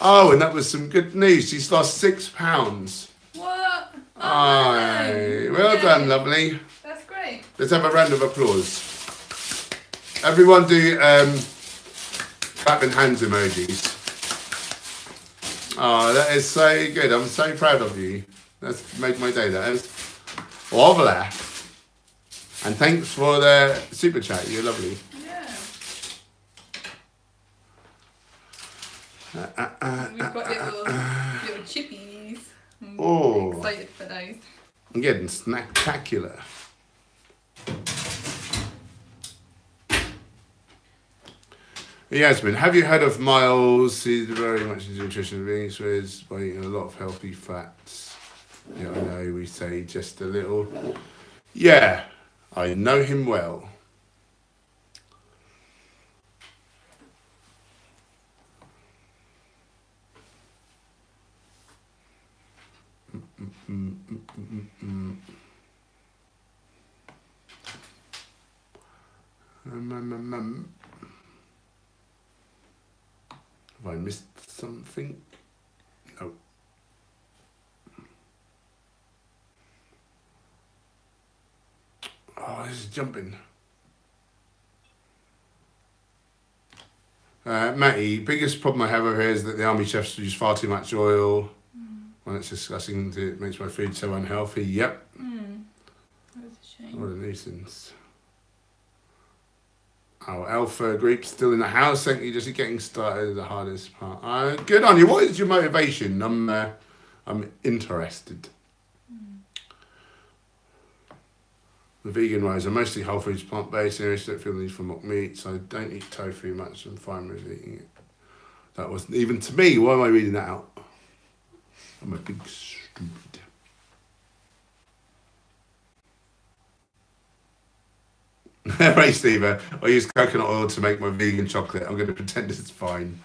Oh, and that was some good news. She's lost 6 pounds. What? Aye. Well done, lovely. That's great. Let's have a round of applause. Everyone do clapping hands emojis. Oh, that is so good. I'm so proud of you. That's made my day. That is lovely. And thanks for the super chat. You're lovely. Yeah. We've got little chippies. Oh. Excited for those. I'm getting snacktacular. Yasmin, have you heard of Miles? He's very much into nutrition beings with by eating a lot of healthy fats. Yeah, I know we say just a little. Yeah, I know him well. Have I missed something? No. to jump in. Matty, biggest problem I have over here is that the army chefs use far too much oil. When it's disgusting, it makes my food so unhealthy. Yep. That's a shame. What a nuisance. Oh, Alpha group still in the house. Thank you. Just getting started is the hardest part. Good on you. What is your motivation? I'm interested. The vegan rise are mostly whole foods, plant-based. I don't feel the need for mock meat, so I don't eat tofu much. I'm fine with eating it. That wasn't even to me. Why am I reading that out? I'm a big stupid. Right, Steve. I use coconut oil to make my vegan chocolate. I'm going to pretend it's fine.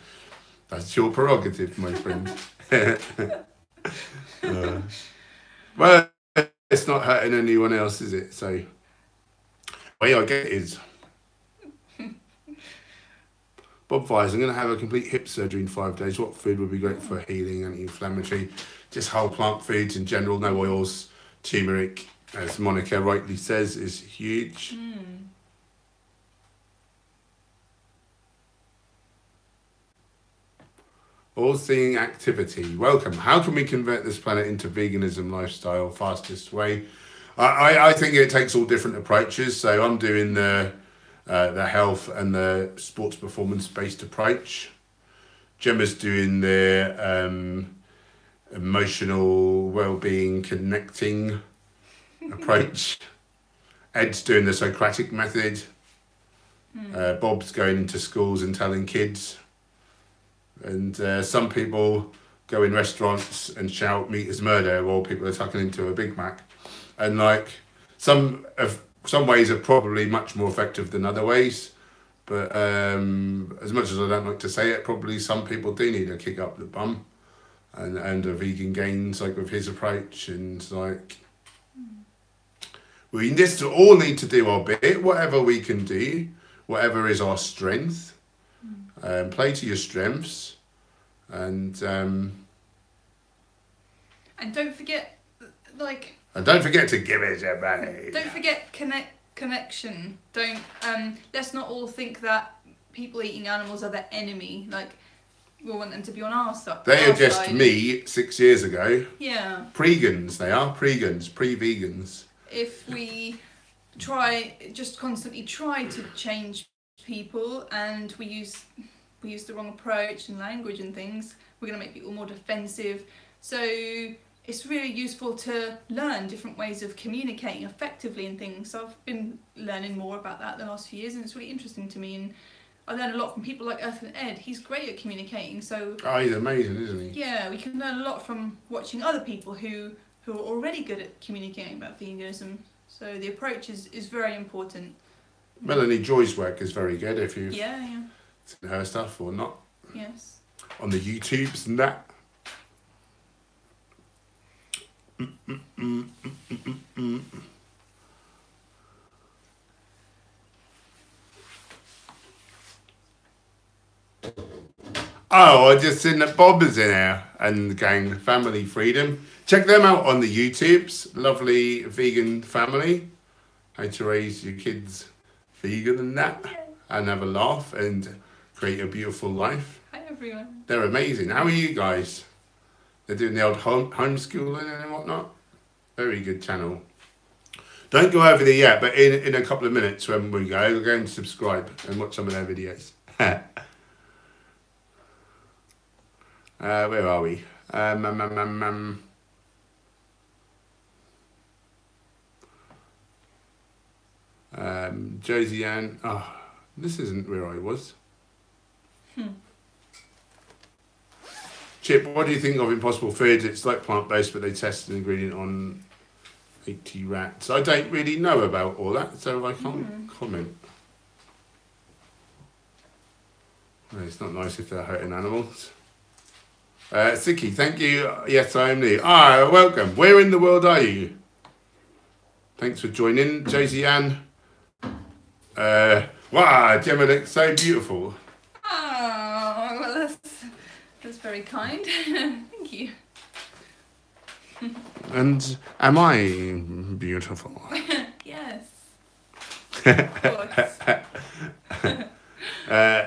That's your prerogative, my friend. Well, it's not hurting anyone else, is it? So, way I get is Bob Fires. I'm going to have a complete hip surgery in 5 days. What food would be great for healing, anti-inflammatory? Just whole plant foods in general, no oils. Turmeric, as Monica rightly says, is huge. All seeing activity. Welcome. How can we convert this planet into veganism lifestyle fastest way? I think it takes all different approaches. So I'm doing the health and the sports performance based approach. Gemma's doing the emotional well-being connecting approach. Ed's doing the Socratic method. Bob's going into schools and telling kids. And some people go in restaurants and shout meat is murder while people are tucking into a Big Mac. And like some ways are probably much more effective than other ways. But as much as I don't like to say it, probably some people do need a kick up the bum and a vegan gains like with his approach. And like we just all need to do our bit, whatever we can do, whatever is our strength. Play to your strengths, and don't forget, and don't forget to give it a money. Don't forget connection. Don't let's not all think that people eating animals are the enemy. Like we want them to be on our side. They are just me 6 years ago. Yeah. Pre-guns, they are pre-guns, pre-vegans. If we constantly try to change people and we use the wrong approach and language and things, we're going to make people more defensive. So it's really useful to learn different ways of communicating effectively and things. So I've been learning more about that the last few years, and it's really interesting to me. And I learn a lot from people like Earth and Ed. He's great at communicating. So he's amazing, isn't he? Yeah, we can learn a lot from watching other people who are already good at communicating about veganism. So the approach is very important. Melanie Joy's work is very good if you've seen her stuff or not. Yes. On the YouTubes and that. Oh, I just seen that Bob is in there and the gang Family Freedom. Check them out on the YouTubes. Lovely vegan family. How to raise your kids vegan and that, and have a laugh and create a beautiful life. Hi everyone. They're amazing. How are you guys? They're doing the old homeschooling and whatnot. Very good channel. Don't go over there yet, but in a couple of minutes when we go and subscribe and watch some of their videos. Where are we? Josie Ann. Oh, this isn't where I was. Chip, what do you think of Impossible Foods? It's like plant-based, but they test an ingredient on 80 rats. I don't really know about all that, so I can't comment. Well, it's not nice if they're hurting animals. Siki, thank you. Yes, I am new. Welcome. Where in the world are you? Thanks for joining, Josie Ann. Wow, Gemma looks so beautiful. Oh, well, that's very kind. Thank you. And am I beautiful? Yes. Of course.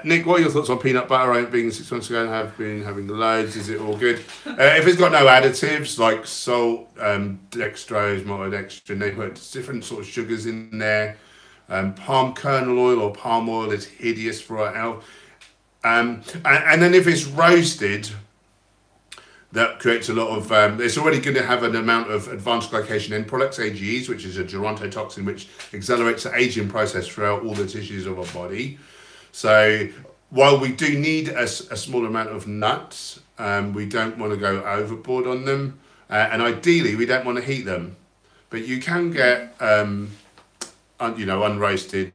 Nick, what are your thoughts on peanut butter? I went vegan 6 months ago and have been having loads. Is it all good? If it's got no additives like salt, dextrose, maltodextrin, they put different sort of sugars in there. Palm kernel oil or palm oil is hideous for our health. And then if it's roasted, that creates a lot of, it's already going to have an amount of advanced glycation end products, AGEs, which is a gerontotoxin which accelerates the aging process throughout all the tissues of our body. So while we do need a small amount of nuts, we don't want to go overboard on them. And ideally, we don't want to heat them. But you can get, unroasted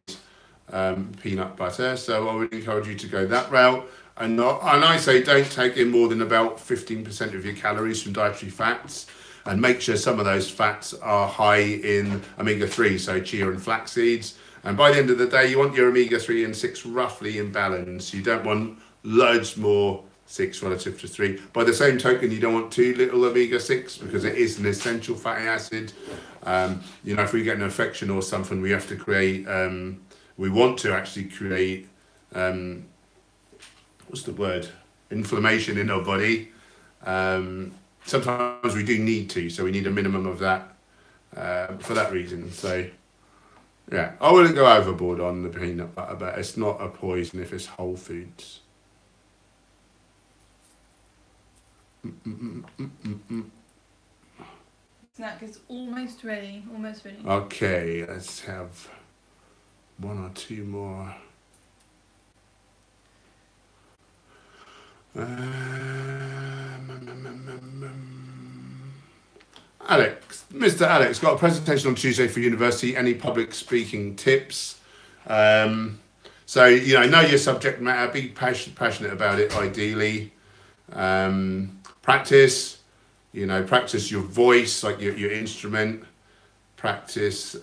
peanut butter. So I would encourage you to go that route. And I say don't take in more than about 15% of your calories from dietary fats, and make sure some of those fats are high in omega-3, so chia and flax seeds. And by the end of the day, you want your omega-3 and 6 roughly in balance. You don't want loads more 6 relative to 3. By the same token, you don't want too little omega-6 because it is an essential fatty acid. If we get an infection or something, we have to create, we want to actually create, inflammation in our body. Sometimes we do need to, so we need a minimum of that for that reason. So yeah, I wouldn't go overboard on the peanut butter, but it's not a poison if it's whole foods. Snack is almost ready. Okay, let's have 1 or 2 more. Alex, Mr. Alex, got a presentation on Tuesday for university. Any public speaking tips? Know your subject matter. Be passionate about it. Ideally, practice. Practice your voice, like your instrument. Practice.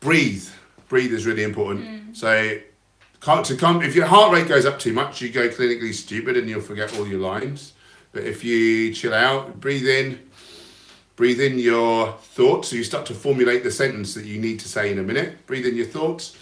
Breathe. Breathe is really important. So. If your heart rate goes up too much, you go clinically stupid and you'll forget all your lines. But if you chill out, breathe in your thoughts, so you start to formulate the sentence that you need to say in a minute. Breathe in your thoughts,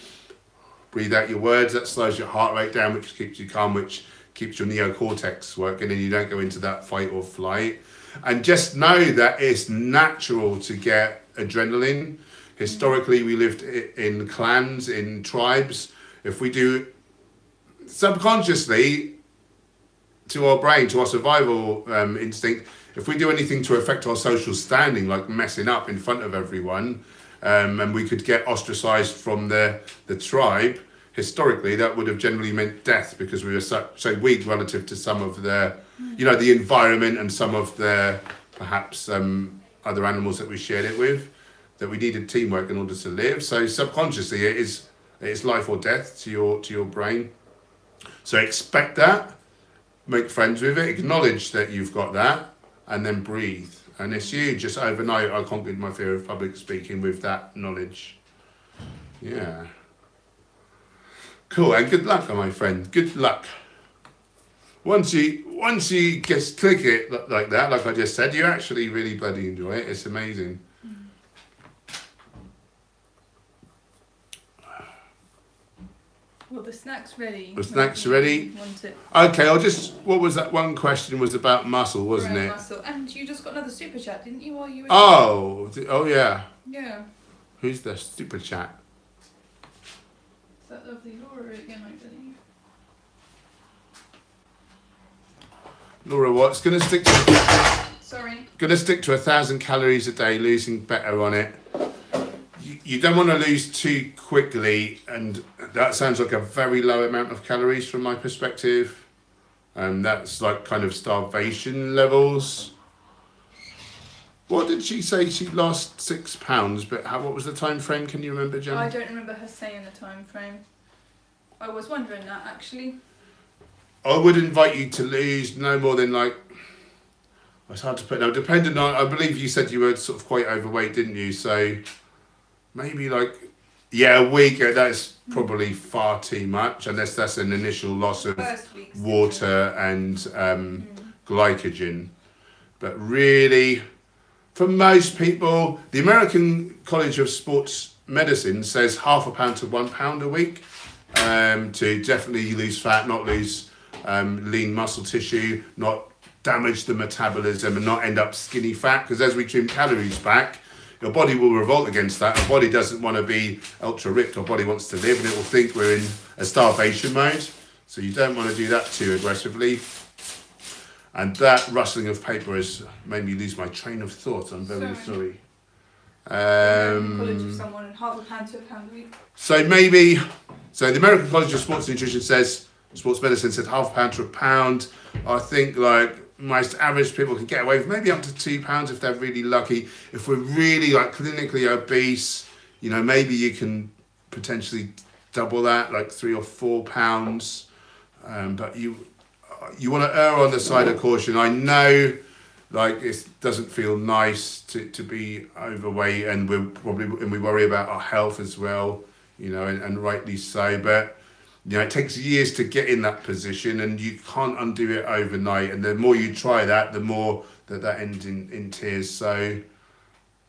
breathe out your words. That slows your heart rate down, which keeps you calm, which keeps your neocortex working, and you don't go into that fight or flight. And just know that it's natural to get adrenaline. Historically, we lived in clans, in tribes. If we do subconsciously to our brain, to our survival instinct, if we do anything to affect our social standing, like messing up in front of everyone, and we could get ostracized from the tribe, historically, that would have generally meant death because we were so weak relative to some of the, the environment and some of the, perhaps, other animals that we shared it with, that we needed teamwork in order to live. So subconsciously, it's life or death to your brain. So expect that, make friends with it, acknowledge that you've got that, and then breathe. And it's huge. Just overnight, I conquered my fear of public speaking with that knowledge. Yeah. Cool, and good luck, my friend. Good luck. Once you just click it like that, like I just said, you actually really bloody enjoy it. It's amazing. Well, the snack's ready. The snack's ready? Want it. Okay, what was that one question was about muscle, wasn't it? Muscle. And you just got another super chat, didn't you, while you were Oh yeah. Yeah. Who's the super chat? Is that lovely Laura again, I believe? Laura Watts, gonna stick to 1,000 calories a day, losing better on it. You don't want to lose too quickly, and that sounds like a very low amount of calories from my perspective. And that's like kind of starvation levels. What did she say? She lost 6 pounds, but what was the time frame? Can you remember, Jen? I don't remember her saying the time frame. I was wondering that, actually. I would invite you to lose no more than it's hard to put now, depending on, I believe you said you were sort of quite overweight, didn't you? So maybe a week, that's probably far too much, unless that's an initial loss of water and glycogen. But really, for most people, the American College of Sports medicine says £0.5 to £1 a week to definitely lose fat, not lose lean muscle tissue, not damage the metabolism and not end up skinny fat, because as we trim calories back, your body will revolt against that. Our body doesn't want to be ultra ripped. Our body wants to live, and it will think we're in a starvation mode. So you don't want to do that too aggressively. And that rustling of paper has made me lose my train of thought. I'm very sorry. College of someone and £0.5 to £1 a week. So the American College of Sports Nutrition says, sports medicine said £0.5 to £1. I think like most average people can get away with maybe up to £2 if they're really lucky. If we're really like clinically obese, you know, maybe you can potentially double that, like £3 or £4. But you want to err on the side of caution. I know, like, it doesn't feel nice to be overweight, and we worry about our health as well, you know, and rightly so. But you know, it takes years to get in that position, and you can't undo it overnight. And the more you try that, the more that ends in tears. So,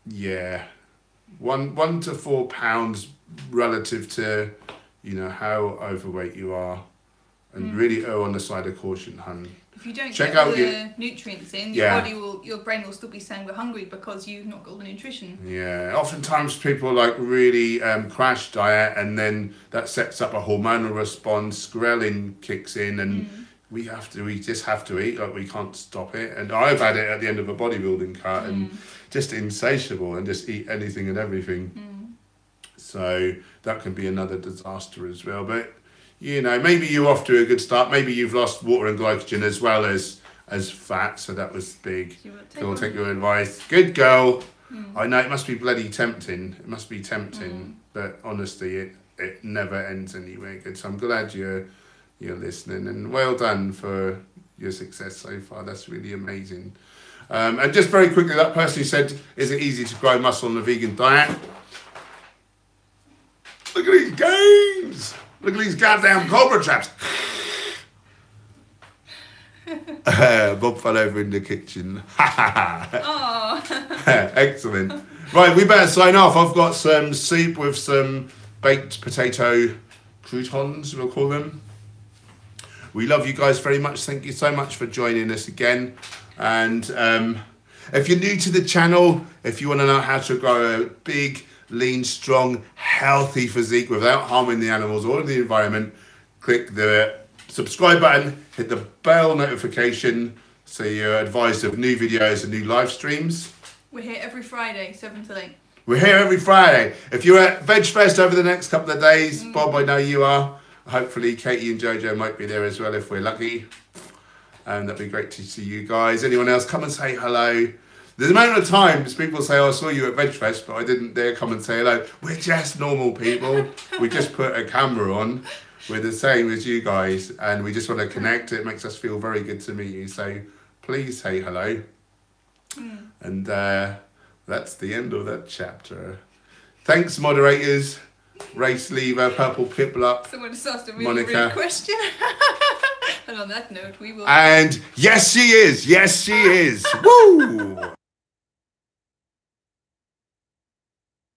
yeah, one to £4 relative to, you know, how overweight you are, and really err on the side of caution, hun. If you don't Check get all out the nutrients in, your brain will still be saying we're hungry because you've not got all the nutrition. Yeah, oftentimes people like really crash diet, and then that sets up a hormonal response. Ghrelin kicks in, and we just have to eat. Like, we can't stop it. And I've had it at the end of a bodybuilding cut, and just insatiable, and just eat anything and everything. So that can be another disaster as well. But you know, maybe you're off to a good start. Maybe you've lost water and glycogen as well as fat, so that was big. Go and take your advice. Good girl. I know it must be bloody tempting. It must be tempting, but honestly, it never ends anywhere good. So I'm glad you're listening, and well done for your success so far. That's really amazing. And just very quickly, that person who said, "Is it easy to grow muscle on a vegan diet?" Look at these games. Look at these goddamn cobra traps. Bob fell over in the kitchen. Excellent. Right, we better sign off. I've got some soup with some baked potato croutons, we'll call them. We love you guys very much. Thank you so much for joining us again. And if you're new to the channel, if you want to know how to grow a big, lean, strong, healthy physique without harming the animals or the environment, click the subscribe button, hit the bell notification so you're advised of new videos and new live streams. We're here every Friday, 7 to 8. We're here every Friday. If you're at Veg Fest over the next couple of days, Bob, I know you are. Hopefully Katie and Jojo might be there as well if we're lucky. And that'd be great to see you guys. Anyone else, come and say hello. The amount of times people say, I saw you at VegFest, but I didn't dare come and say hello. We're just normal people. We just put a camera on. We're the same as you guys, and we just want to connect. It makes us feel very good to meet you. So please say hello. And that's the end of that chapter. Thanks, moderators. Race Lever, Purple Piplup, Someone just asked a really Monica. rude question. And on that note, we will... And yes, she is. Yes, she is. Woo!